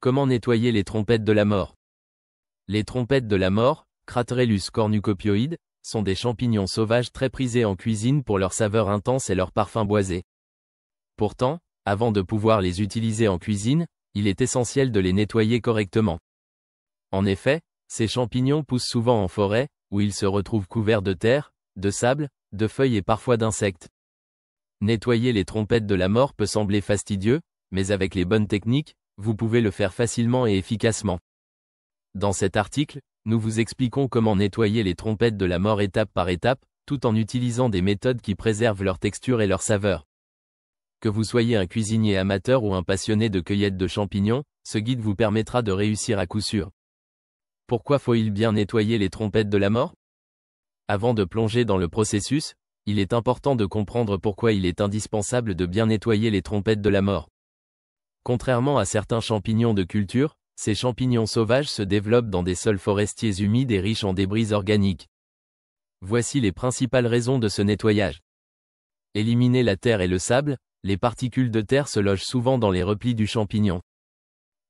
Comment nettoyer les trompettes de la mort? Les trompettes de la mort, Craterellus cornucopioides, sont des champignons sauvages très prisés en cuisine pour leur saveur intense et leur parfum boisé. Pourtant, avant de pouvoir les utiliser en cuisine, il est essentiel de les nettoyer correctement. En effet, ces champignons poussent souvent en forêt, où ils se retrouvent couverts de terre, de sable, de feuilles et parfois d'insectes. Nettoyer les trompettes de la mort peut sembler fastidieux, mais avec les bonnes techniques, vous pouvez le faire facilement et efficacement. Dans cet article, nous vous expliquons comment nettoyer les trompettes de la mort étape par étape, tout en utilisant des méthodes qui préservent leur texture et leur saveur. Que vous soyez un cuisinier amateur ou un passionné de cueillette de champignons, ce guide vous permettra de réussir à coup sûr. Pourquoi faut-il bien nettoyer les trompettes de la mort? Avant de plonger dans le processus, il est important de comprendre pourquoi il est indispensable de bien nettoyer les trompettes de la mort. Contrairement à certains champignons de culture, ces champignons sauvages se développent dans des sols forestiers humides et riches en débris organiques. Voici les principales raisons de ce nettoyage. Éliminer la terre et le sable, les particules de terre se logent souvent dans les replis du champignon.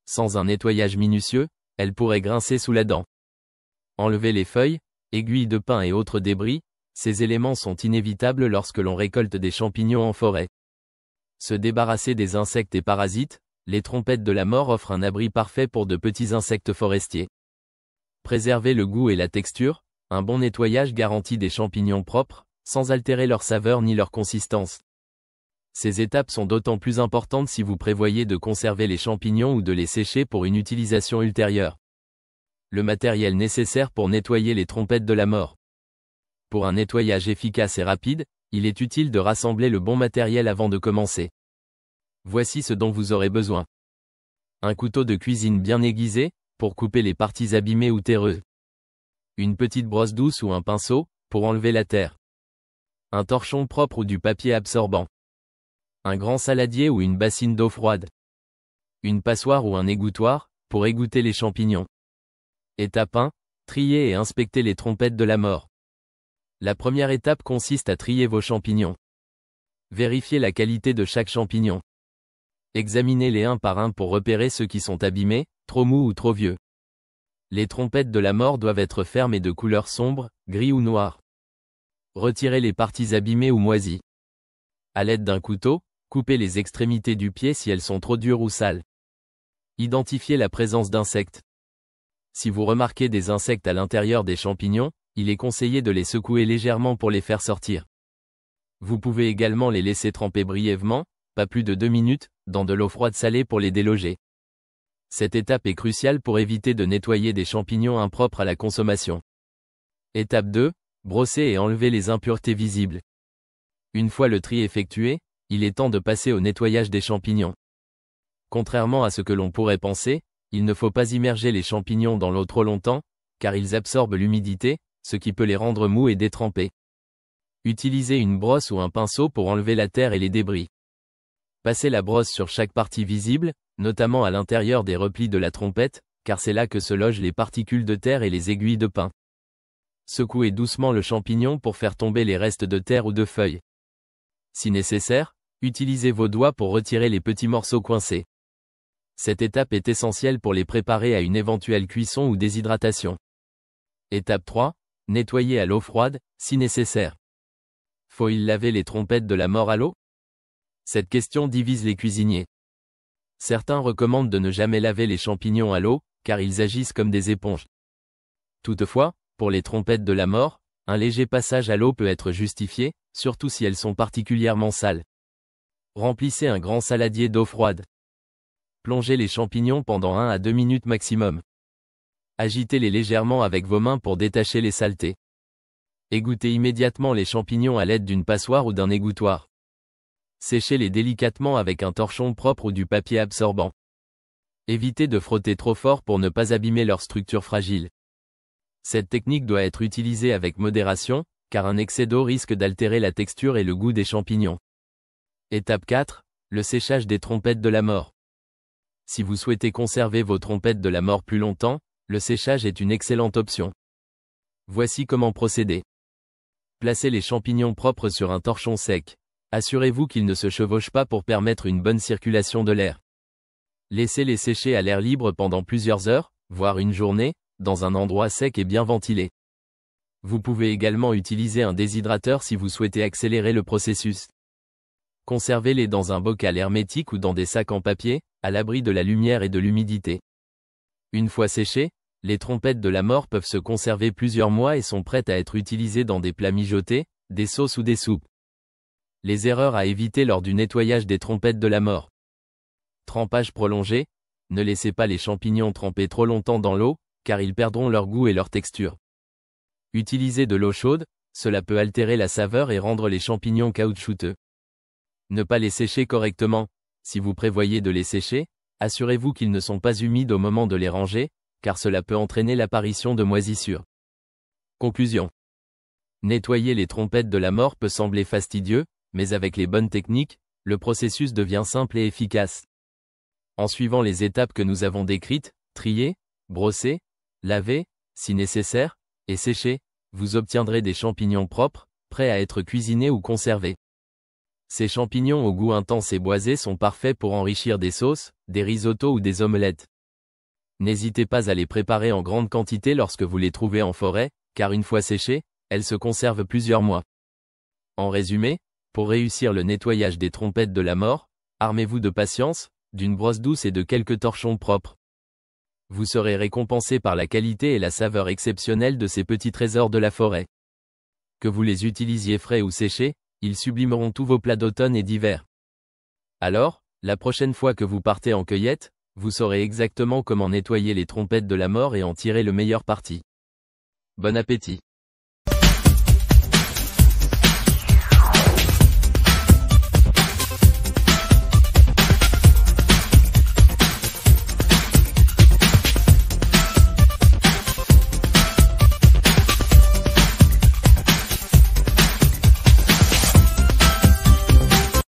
Sans un nettoyage minutieux, elles pourraient grincer sous la dent. Enlever les feuilles, aiguilles de pin et autres débris, ces éléments sont inévitables lorsque l'on récolte des champignons en forêt. Se débarrasser des insectes et parasites, les trompettes de la mort offrent un abri parfait pour de petits insectes forestiers. Préserver le goût et la texture, un bon nettoyage garantit des champignons propres, sans altérer leur saveur ni leur consistance. Ces étapes sont d'autant plus importantes si vous prévoyez de conserver les champignons ou de les sécher pour une utilisation ultérieure. Le matériel nécessaire pour nettoyer les trompettes de la mort. Pour un nettoyage efficace et rapide, il est utile de rassembler le bon matériel avant de commencer. Voici ce dont vous aurez besoin. Un couteau de cuisine bien aiguisé, pour couper les parties abîmées ou terreuses. Une petite brosse douce ou un pinceau, pour enlever la terre. Un torchon propre ou du papier absorbant. Un grand saladier ou une bassine d'eau froide. Une passoire ou un égouttoir, pour égoutter les champignons. Étape 1. Trier et inspecter les trompettes de la mort. La première étape consiste à trier vos champignons. Vérifiez la qualité de chaque champignon. Examinez-les un par un pour repérer ceux qui sont abîmés, trop mous ou trop vieux. Les trompettes de la mort doivent être fermes et de couleur sombre, gris ou noir. Retirez les parties abîmées ou moisies. À l'aide d'un couteau, coupez les extrémités du pied si elles sont trop dures ou sales. Identifiez la présence d'insectes. Si vous remarquez des insectes à l'intérieur des champignons, il est conseillé de les secouer légèrement pour les faire sortir. Vous pouvez également les laisser tremper brièvement, pas plus de 2 minutes, dans de l'eau froide salée pour les déloger. Cette étape est cruciale pour éviter de nettoyer des champignons impropres à la consommation. Étape 2. Brosser et enlever les impuretés visibles. Une fois le tri effectué, il est temps de passer au nettoyage des champignons. Contrairement à ce que l'on pourrait penser, il ne faut pas immerger les champignons dans l'eau trop longtemps, car ils absorbent l'humidité, ce qui peut les rendre mous et détrempés. Utilisez une brosse ou un pinceau pour enlever la terre et les débris. Passez la brosse sur chaque partie visible, notamment à l'intérieur des replis de la trompette, car c'est là que se logent les particules de terre et les aiguilles de pin. Secouez doucement le champignon pour faire tomber les restes de terre ou de feuilles. Si nécessaire, utilisez vos doigts pour retirer les petits morceaux coincés. Cette étape est essentielle pour les préparer à une éventuelle cuisson ou déshydratation. Étape 3. Nettoyer à l'eau froide, si nécessaire. Faut-il laver les trompettes de la mort à l'eau? Cette question divise les cuisiniers. Certains recommandent de ne jamais laver les champignons à l'eau, car ils agissent comme des éponges. Toutefois, pour les trompettes de la mort, un léger passage à l'eau peut être justifié, surtout si elles sont particulièrement sales. Remplissez un grand saladier d'eau froide. Plongez les champignons pendant 1 à 2 minutes maximum. Agitez-les légèrement avec vos mains pour détacher les saletés. Égouttez immédiatement les champignons à l'aide d'une passoire ou d'un égouttoir. Séchez-les délicatement avec un torchon propre ou du papier absorbant. Évitez de frotter trop fort pour ne pas abîmer leur structure fragile. Cette technique doit être utilisée avec modération, car un excès d'eau risque d'altérer la texture et le goût des champignons. Étape 4. Le séchage des trompettes de la mort. Si vous souhaitez conserver vos trompettes de la mort plus longtemps, le séchage est une excellente option. Voici comment procéder. Placez les champignons propres sur un torchon sec. Assurez-vous qu'ils ne se chevauchent pas pour permettre une bonne circulation de l'air. Laissez-les sécher à l'air libre pendant plusieurs heures, voire une journée, dans un endroit sec et bien ventilé. Vous pouvez également utiliser un déshydrateur si vous souhaitez accélérer le processus. Conservez-les dans un bocal hermétique ou dans des sacs en papier, à l'abri de la lumière et de l'humidité. Une fois séchées, les trompettes de la mort peuvent se conserver plusieurs mois et sont prêtes à être utilisées dans des plats mijotés, des sauces ou des soupes. Les erreurs à éviter lors du nettoyage des trompettes de la mort. Trempage prolongé. Ne laissez pas les champignons tremper trop longtemps dans l'eau, car ils perdront leur goût et leur texture. Utilisez de l'eau chaude, cela peut altérer la saveur et rendre les champignons caoutchouteux. Ne pas les sécher correctement. Si vous prévoyez de les sécher, assurez-vous qu'ils ne sont pas humides au moment de les ranger, car cela peut entraîner l'apparition de moisissures. Conclusion. Nettoyer les trompettes de la mort peut sembler fastidieux, mais avec les bonnes techniques, le processus devient simple et efficace. En suivant les étapes que nous avons décrites, trier, brosser, laver, si nécessaire, et sécher, vous obtiendrez des champignons propres, prêts à être cuisinés ou conservés. Ces champignons au goût intense et boisé sont parfaits pour enrichir des sauces, des risottos ou des omelettes. N'hésitez pas à les préparer en grande quantité lorsque vous les trouvez en forêt, car une fois séchées, elles se conservent plusieurs mois. En résumé, pour réussir le nettoyage des trompettes de la mort, armez-vous de patience, d'une brosse douce et de quelques torchons propres. Vous serez récompensé par la qualité et la saveur exceptionnelle de ces petits trésors de la forêt. Que vous les utilisiez frais ou séchés, ils sublimeront tous vos plats d'automne et d'hiver. Alors, la prochaine fois que vous partez en cueillette, vous saurez exactement comment nettoyer les trompettes de la mort et en tirer le meilleur parti. Bon appétit!